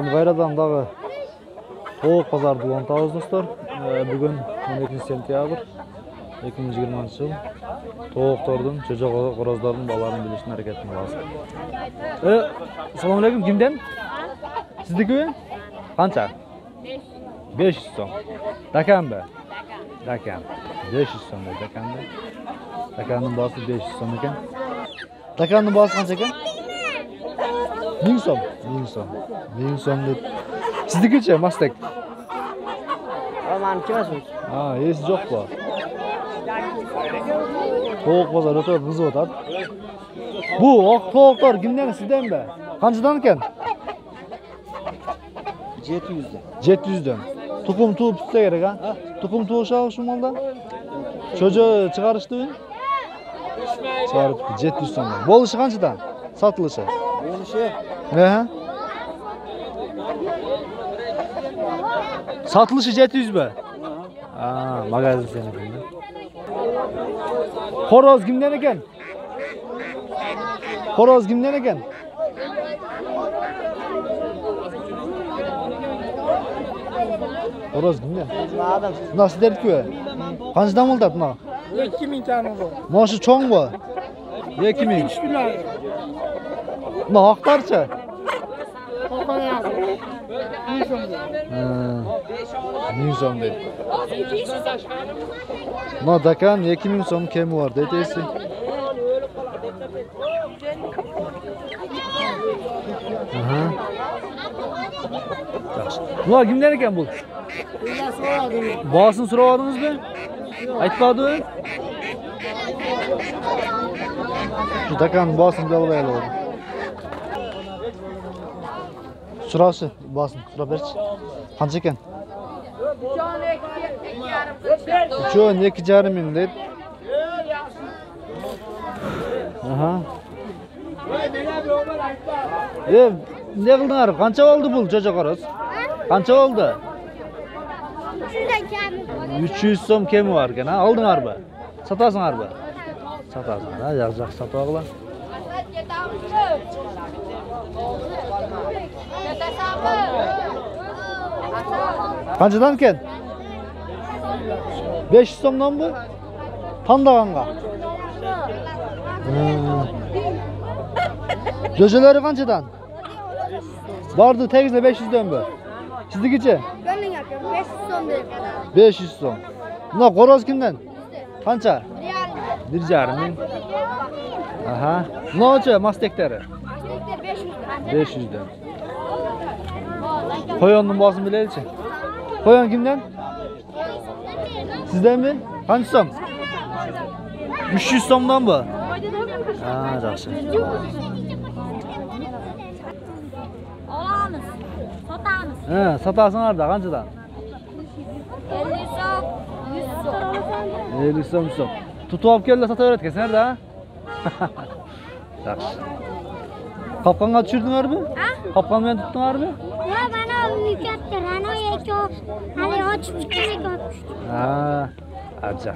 Qayradan dağı Toğuq pazarda ulantabız dostlar. Bugün 12 sentyabr 2020 yıl. Toğuqtardın, çocuk qorozların balalarını bilişin hareketini lazım. Assalamu alaikum, kimden? Sizdeki? Qancha? 500 so'm. Dakan be? Dakan. 500 so'm da dakanda. Dakanning bahosi 500 so'm ekan. Dakanning bahosi qancha ekan? 1000 so'm. 1000 so'm. 1000 so'm deb. Siznikichi, Mastek? Meniki emasmi? Ha, esi yo'q bu. To'q bozor o'tib, buzib o'tadi. Bu oq to'qlar kimdan, sizdanmi? Qanchadan ekan? 700 dan. 700 dan. Tuxum tuğup tutsa gerek ha? Tuxum tuğuşa şu malda? Çocuğu çıkarıştı mı? Çıkarıp 700 so'mdan. Bo'lishi qanchadan? Sotilishi? Bo'lishi? Ne? Satılışı 700 be. Aa, magazin senedinde. Horoz kimden eken? Horoz kimden eken? Horoz kimden? Adam. Nasıl derdi ki? Kaçdan oldu buna? 2000 tane oldu. Maşı çoğun bu. 2000. Buna haktarça. Kokon yazdı. 1000 so'm dedi. Buna dakan 2000 so'm kemi var dedi esi. Aha. Buna kimden eken bu? Bahasını soradınız mı? Aytmadı. Şu dakan bahasını da alayım oldu. Şurası basın, şura berç. Qancha ekan? 2,5 ming deydi. Aha. Ne qildinglar? Qancha oldu bu jo'ja qo'roz? Qancha oldu? 300 so'm kemi var ekan, ha? Oldinglarmi? Sotasinglarmi? Sotasinglar, ha? Yaxshi sotib olinglar. Qanchadan ekan? 500 so'mdan bu? Tandaganga. Jo'jalari qanchadan? Bordi, tegizla 500 dan bu. Siznikichi? Gönlün yapıyor. 500 so'm deyip. 500 so'm. Buna qo'roz kimdan? Qancha? 1,5 ming. Aha. Nocha mastekdari? 500 dan. Qo'yonning bahosini bilaylik-chi. Qo'yon kimdan? Sizdanmi? Qancha so'm? 300 so'mdan bu. Ha, yaxshi. Olamiz. Sotamiz. Ha, sotasinglar-da qanchadan? 50 so'm, 100 so'm. 50 so'm, 100 so'm. Tutib olib keldi, sotaveratgansizlar-da. Yaxshi. Qopqonga tushirdinglarmi? Ha? Qopqon bilan tutdinglarmi? Ya bana yükselttir. Hani o hani açıp çıkacak. Ha, yaxshi.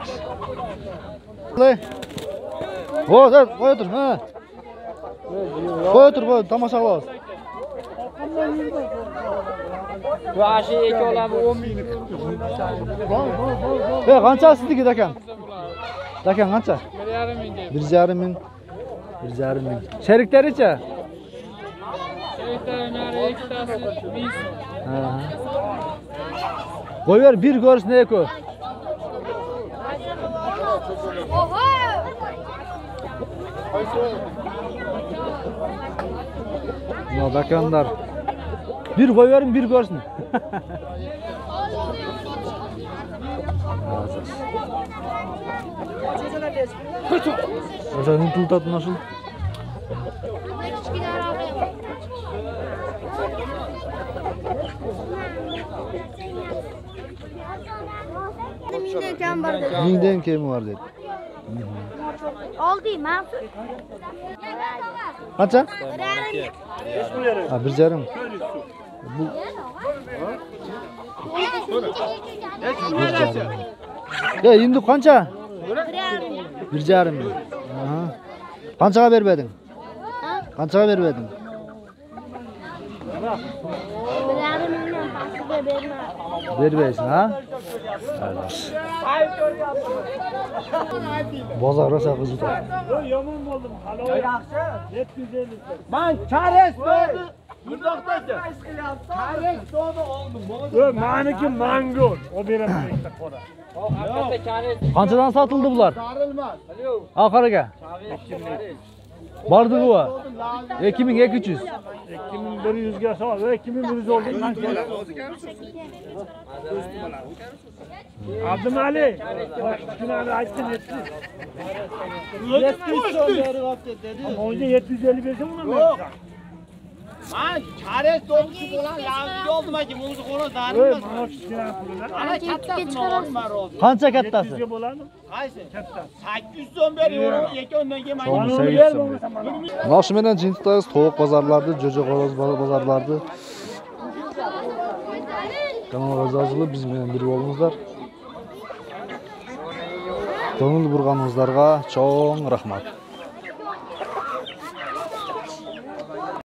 Qo'y. Qo'y, qo'y o'tir, ha. Qo'y o'tir, qo'y, tomosha qilamiz. Bu aşı iki olan 10 ming. Qancha sizniki dakan? Dakan qancha? 1,5 ming. 1,5 ming. Sheriklaricha? Şeriklerin ikkitasi 1000 so'm. Ha. Qo'yver, bir ko'rish ne ko'p. Oho! No dakanlar. Bir qo'yverin, bir ko'rsin. O'sha intiltat nasıl? Mingdan kemi var dedi. Oldu mu? Qancha? Ha, 1,5. Bu 1,5. Ya endi qancha? 1,5 ming. Aha. Qanchaga bermedin? Qanchaga bermedin? Bilarim bilmem, pasiga berma. Berbeysin ha? Bozor rosa qiziq. Yomon bo'ldim. Halol. Yaxshi. 750. Men chares bo'ldi. Burdoqdachi. Chares bo'ldi oldim. Yo, meniki mangol. O beraman ikkita qora. Qanchadan sotildi bular? Sarilmas. Oxiriga. Bordi bu. 2200. 2100 ga sol. 2100 oldu. Abdumali. Şunları açtın etti. 700 so'm berib olibdi dedi. Ama 750 bersem uni Yo'q. Men chares to'g'risi bilan lavziga oldim aka, bunisi xo'roz darilmas. Mana shu kichkina pulini. Ana kattasini oldim men rozi. Qancha kattasi? 700 ga bo'ladimi? Qaysi? Katta. 800 so'm beraver, aka undan keyin So'm men 800 so'm. Mana shu bilan Jintayız tovuq bozorlarida, jo'ja qo'roz bozorlarida kanalga yozilib biz bilan bir bo'lingizlar. Ko'ngil burg'aningizlarga cho'ng rahmat.